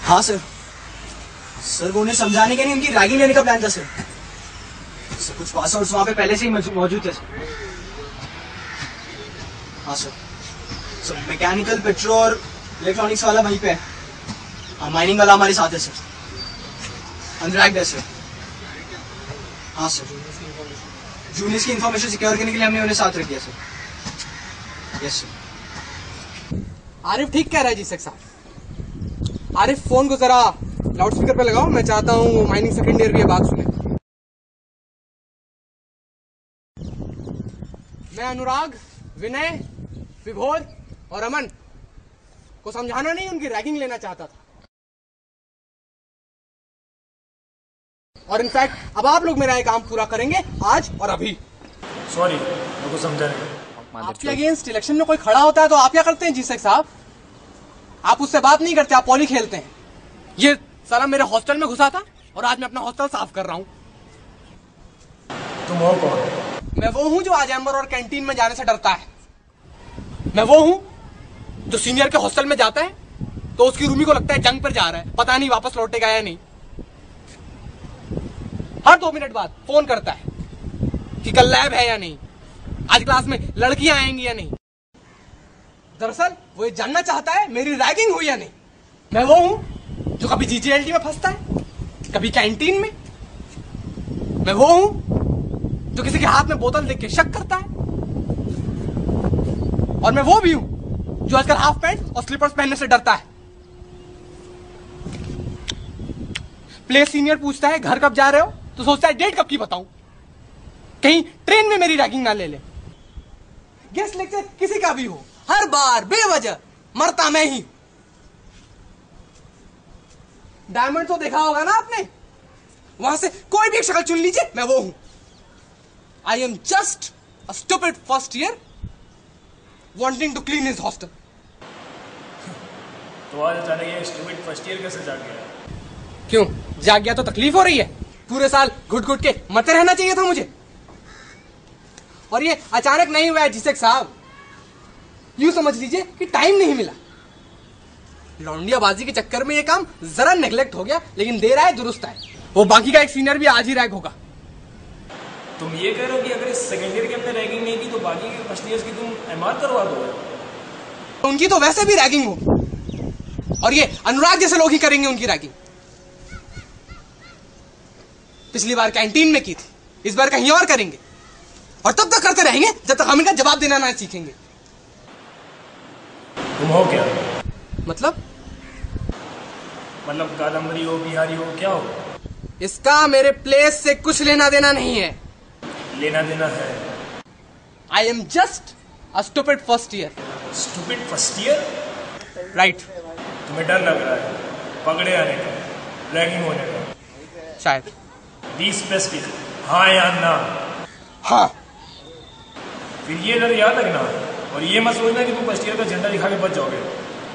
हाँ sir. Sir वो उन्हें समझाने के लिए उनकी रैगिंग लेने का प्लान था सर। सर कुछ पासवर्ड्स वहाँ पे पहले से ही मौजूद थे सर। हाँ सर। सर मैकेनिकल, पेट्रो और इलेक्ट्रॉनिक्स वाला वहीं पे है। हाँ माइनिंग वाला हमारे साथ है सर। अनुराग है सर। हाँ सर। जूनियर्स की इंफॉर्मेशन सिक्योर करने के लिए हमने उन्हें साथ रख दिया सर। Yes sir. आरिफ ठीक कह रहा है जी साहब। आरिफ फोन को जरा लाउड स्पीकर पे लगाओ, मैं चाहता हूँ माइनिंग सेकेंड ईयर की बात सुने। मैं अनुराग, विनय, विभोर और अमन को समझाना नहीं, उनकी रैगिंग लेना चाहता था। और इनफैक्ट अब आप लोग मेरा ये काम पूरा करेंगे आज और अभी। सॉरी, मेरे को समझा नहीं। आपके अगेंस्ट इलेक्शन में कोई खड़ा होता है तो आप क्या करते हैं जी साहब? आप उससे बात नहीं करते, आप पॉली खेलते हैं। ये साला मेरे हॉस्टल में घुसा था और आज मैं अपना हॉस्टल साफ कर रहा हूँ। तुम हो कौन? मैं वो हूँ जो आज एम्बर और कैंटीन में जाने से डरता है। मैं वो हूँ जो सीनियर के हॉस्टल में जाता है तो उसकी रूमी को लगता है जंग पर जा रहा है, पता नहीं वापस लौटेगा या नहीं। हर 2 मिनट बाद फोन करता है कि कल लैब है या नहीं, आज क्लास में लड़कियां आएंगी या नहीं। दरअसल वो ये जानना चाहता है मेरी रैगिंग हुई या नहीं। मैं वो हूं जो कभी जीजीएलटी में फंसता है, कभी कैंटीन में। मैं वो हूं जो किसी के हाथ में बोतल देख के शक करता है। और मैं वो भी हूं जो आजकल हाफ पैंट और स्लीपर्स पहनने से डरता है। प्ले सीनियर पूछता है घर कब जा रहे हो तो सोचता है डेट कब की बताऊं, कहीं ट्रेन में मेरी रैगिंग ना ले ले। गेस्ट लेक्चर किसी का भी हो, हर बार बेवजह मरता मैं ही। डायमंड तो देखा होगा ना आपने, वहां से कोई भी एक शक्ल चुन लीजिए, मैं वो हूं। I am just a stupid first year wanting to clean his hostel. तो आज अचानक ये स्टूपिड फर्स्ट ईयर कैसे जाग गया? क्यों जाग गया तो तकलीफ हो रही है? पूरे साल घुट घुट के मरते रहना चाहिए था मुझे। और ये अचानक नहीं हुआ है जिसे साहब, यूं समझ लीजिए कि टाइम नहीं मिला। लौंडियाबाजी के चक्कर में ये काम जरा नेग्लेक्ट हो गया, लेकिन देर आए दुरुस्त आए। वो बाकी का एक सीनियर भी आज ही रैग होगा। तुम ये कह रहे हो कि अगर इस सेकेंड ईयर के अंदर रैगिंग नहीं की तो बाकी के फर्स्ट ईयर की तुम एमआर करवा दोगे? उनकी तो वैसे भी रैगिंग हो, और ये अनुराग जैसे लोग ही करेंगे उनकी रैगिंग। पिछली बार कैंटीन में की थी, इस बार कहीं और करेंगे, और तब तक करते रहेंगे जब तक हम इनका जवाब देना ना सीखेंगे। तुम हो क्या? मतलब कादम्बरी हो, बिहारी हो, क्या हो? इसका मेरे प्लेस से कुछ लेना देना नहीं है। लेना देना है। आई am just a stupid first year. Stupid first year? Right. तुम्हें डर लग रहा है पकड़े आने का, रैगिंग होने का? शायद। बी स्पेसिफिक, हाँ या ना? हाँ। फिर ये डर याद रखना, और ये मत सोचना कि तुम फर्स्ट ईयर का झंडा दिखा के बच जाओगे।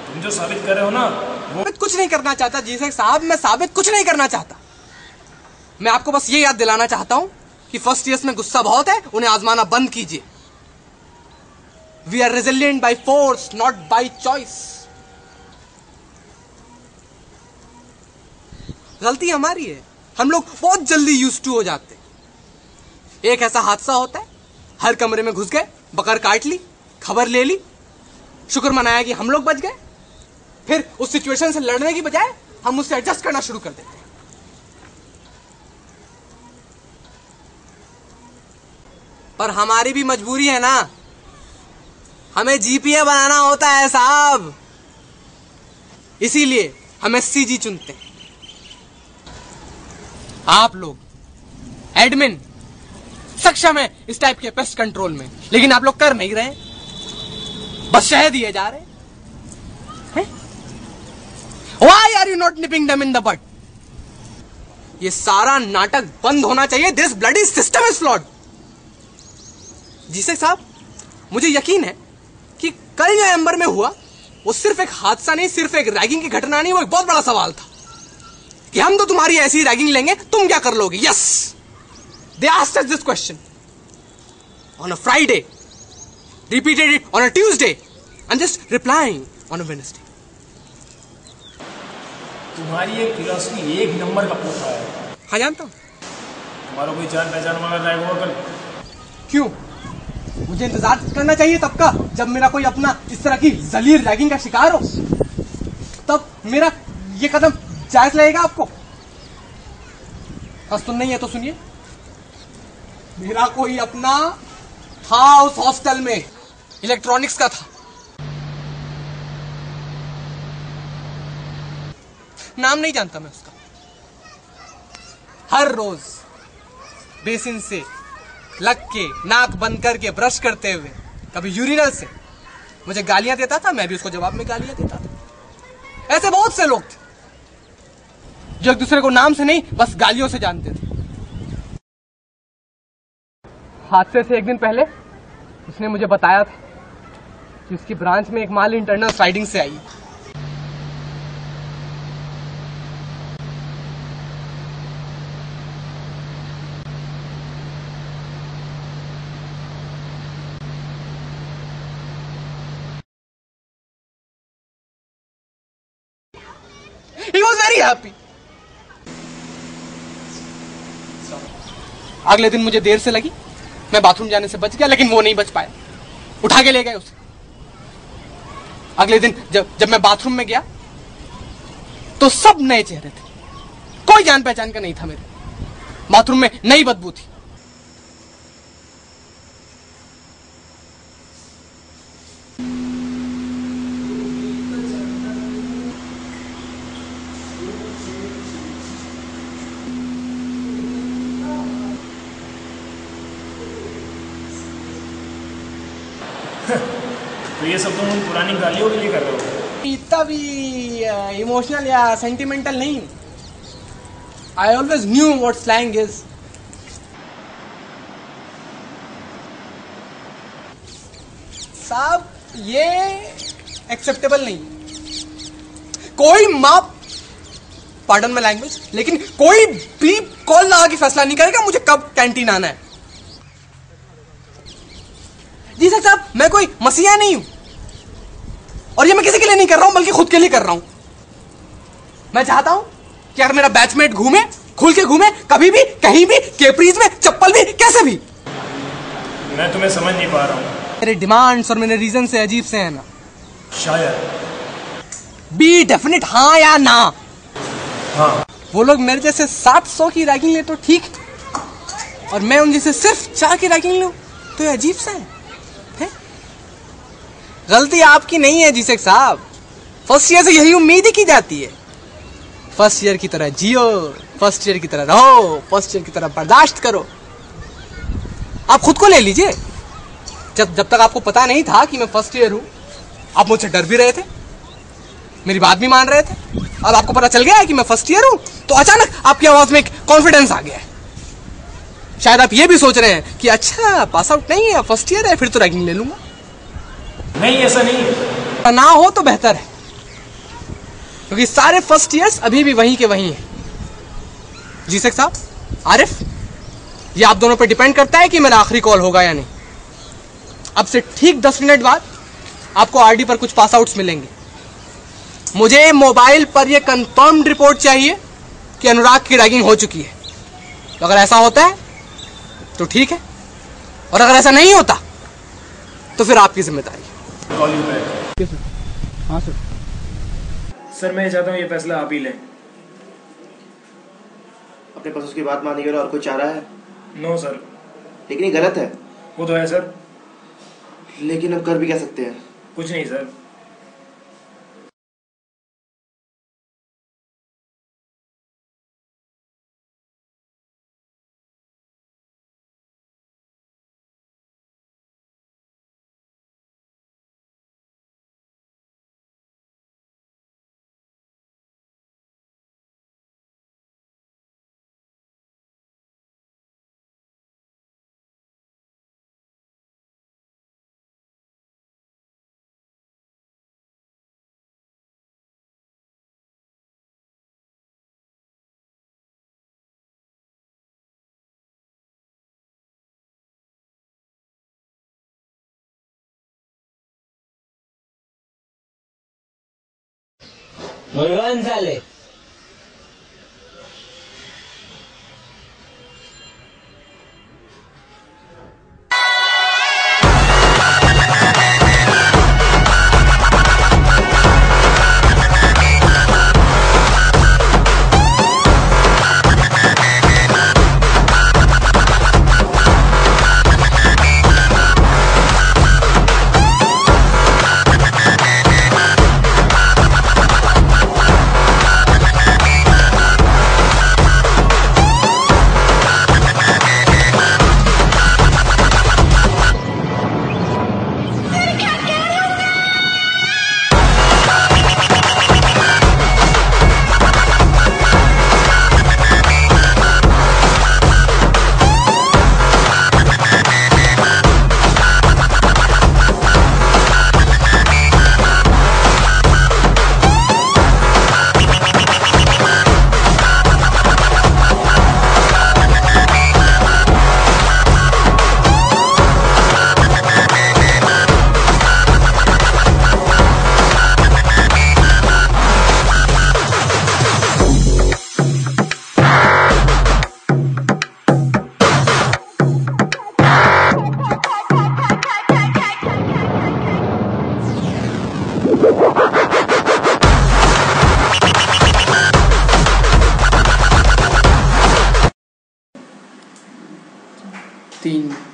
तुम जो साबित कर रहे हो ना वो कुछ नहीं करना चाहता जी साहब, मैं साबित कुछ नहीं करना चाहता। मैं आपको बस ये याद दिलाना चाहता हूं कि फर्स्ट ईयर्स में गुस्सा बहुत है, उन्हें आजमाना बंद कीजिए। We are resilient by force, not by choice. गलती हमारी है, हम लोग बहुत जल्दी यूज्ड टू हो जाते हैं। एक ऐसा हादसा होता है, हर कमरे में घुस गए, बकर काट ली, खबर ले ली, शुक्र मनाया कि हम लोग बच गए। फिर उस सिचुएशन से लड़ने की बजाय हम उससे एडजस्ट करना शुरू कर देते हैं। पर हमारी भी मजबूरी है ना, हमें जीपीए बनाना होता है साहब, इसीलिए हम एससीजी चुनते हैं। आप लोग एडमिन सक्षम है इस टाइप के पेस्ट कंट्रोल में, लेकिन आप लोग कर नहीं रहे, बस शह दिए जा रहे हैं। Why are you not nipping them in the bud? ये सारा नाटक बंद होना चाहिए। This bloody system is flawed। जीसे साहब, मुझे यकीन है कि कल जो एम्बर में हुआ वो सिर्फ एक हादसा नहीं, सिर्फ एक रैगिंग की घटना नहीं, वो एक बहुत बड़ा सवाल था कि हम तो तुम्हारी ऐसी रैगिंग लेंगे, तुम क्या कर लोगे। Yes, they asked us this question on a Friday, repeated it on a Tuesday, and just replying on a Wednesday. तुम्हारी एक फिलॉसफी एक नंबर का पोथा है। हाँ जानता हूँ। तुम्हारा कोई जान पहचान वाला रैग होगा कल? क्यों? मुझे इंतजार करना चाहिए तब का, जब मेरा कोई अपना इस तरह की जलील रैगिंग का शिकार हो, तब मेरा ये कदम जायज लगेगा आपको। हाँ, सुन नहीं है तो सुनिए। मेरा कोई अपना था उस हॉस्टल में, इलेक्ट्रॉनिक्स का था, नाम नहीं जानता मैं उसका। हर रोज बेसिन से लग के नाक बंद करके ब्रश करते हुए, कभी यूरिनल से मुझे गालियां देता था, मैं भी उसको जवाब में गालियां देता था। ऐसे बहुत से लोग थे जो एक दूसरे को नाम से नहीं बस गालियों से जानते थे। हादसे से एक दिन पहले उसने मुझे बताया था कि उसकी ब्रांच में एक माल इंटरनल स्लाइडिंग से आई। He was very happy. अगले दिन मुझे देर से लगी, मैं बाथरूम जाने से बच गया, लेकिन वो नहीं बच पाया, उठा के ले गए उसे। अगले दिन जब मैं बाथरूम में गया तो सब नए चेहरे थे, कोई जान पहचान का नहीं था। मेरे बाथरूम में नई बदबू थी। तो ये सब तुम उन पुरानी गालियों के लिए कर रहे हो? इतना भी इमोशनल या सेंटिमेंटल नहीं। I always knew what slang is. साहब, ये एक्सेप्टेबल नहीं। कोई माप, पार्डन माय लैंग्वेज, लेकिन कोई भी कॉल लगा के फैसला नहीं करेगा मुझे कब कैंटीन आना है। जी सर साहब, मैं कोई मसीहा नहीं हूं, और ये मैं किसी के लिए नहीं कर रहा हूं, बल्कि खुद के लिए कर रहा हूं। मैं चाहता हूं कि अगर मेरा बैचमेट घूमे, खुल के घूमे, कभी भी, कहीं भी, केपरीज में, चप्पल भी, कैसे भी। मैं तुम्हें समझ नहीं पा रहा हूं। मेरे डिमांड्स और मेरे रीजन से अजीब से है ना। शायद बी डेफिनेट, हाँ या ना। हाँ। वो लोग मेरे जैसे 700 की रैगिंग ले तो ठीक है, और मैं उन जैसे सिर्फ 4 की रैगिंग लूं तो ये अजीब सा है? गलती आपकी नहीं है जीसेक साहब, फर्स्ट ईयर से यही उम्मीद ही की जाती है। फर्स्ट ईयर की तरह जियो, फर्स्ट ईयर की तरह रहो, फर्स्ट ईयर की तरह बर्दाश्त करो। आप खुद को ले लीजिए, जब तक आपको पता नहीं था कि मैं फर्स्ट ईयर हूं, आप मुझसे डर भी रहे थे, मेरी बात भी मान रहे थे। अब आपको पता चल गया है कि मैं फर्स्ट ईयर हूं, तो अचानक आपकी आवाज में एक कॉन्फिडेंस आ गया है। शायद आप ये भी सोच रहे हैं कि अच्छा, पास आउट नहीं है, फर्स्ट ईयर है, फिर तो रैगिंग ले लूंगा। नहीं, ऐसा नहीं ना हो तो बेहतर है, क्योंकि सारे फर्स्ट ईयर्स अभी भी वहीं के वहीं हैं। जी शेख साहब, आरिफ, ये आप दोनों पे डिपेंड करता है कि मेरा आखिरी कॉल होगा या नहीं। अब से ठीक 10 मिनट बाद आपको आरडी पर कुछ पास आउट्स मिलेंगे। मुझे मोबाइल पर यह कंफर्म्ड रिपोर्ट चाहिए कि अनुराग की रैगिंग हो चुकी है। तो अगर ऐसा होता है तो ठीक है, और अगर ऐसा नहीं होता तो फिर आपकी जिम्मेदारी है। Call you back. हाँ सर। सर, मैं चाहता हूँ ये फैसला आप ही लें। अपने पास उसकी बात मानने के और कोई चारा है? No sir. लेकिन ये गलत है। वो तो है सर। लेकिन अब कर भी क्या सकते हैं? कुछ नहीं सर। मुरुगन साले।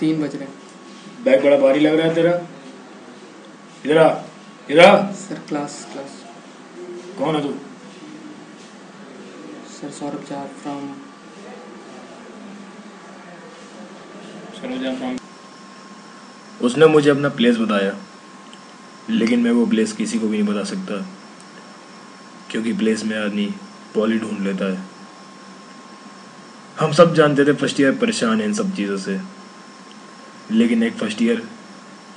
तीन बज रहे हैं। बैग बड़ा भारी लग रहा है तेरा। इधर आ, इधर आ। Sir class. कौन है तू? Sir Saurabh Jha from. उसने मुझे अपना प्लेस बताया, लेकिन मैं वो प्लेस किसी को भी नहीं बता सकता, क्योंकि प्लेस में आदमी पॉली ढूंढ लेता है। हम सब जानते थे फर्स्ट ईयर परेशान है इन सब चीज़ों से, लेकिन एक फर्स्ट ईयर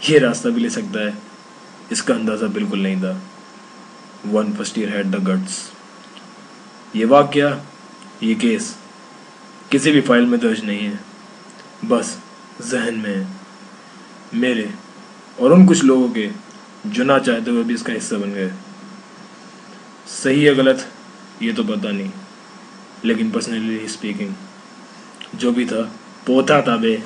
ये रास्ता भी ले सकता है, इसका अंदाज़ा बिल्कुल नहीं था। One first year had the guts. ये वाकया, ये केस किसी भी फाइल में दर्ज नहीं है, बस जहन में है, मेरे और उन कुछ लोगों के जो ना चाहते हुए भी इसका हिस्सा बन गए। सही है गलत ये तो पता नहीं, लेकिन पर्सनली स्पीकिंग जो भी था पोता था बे।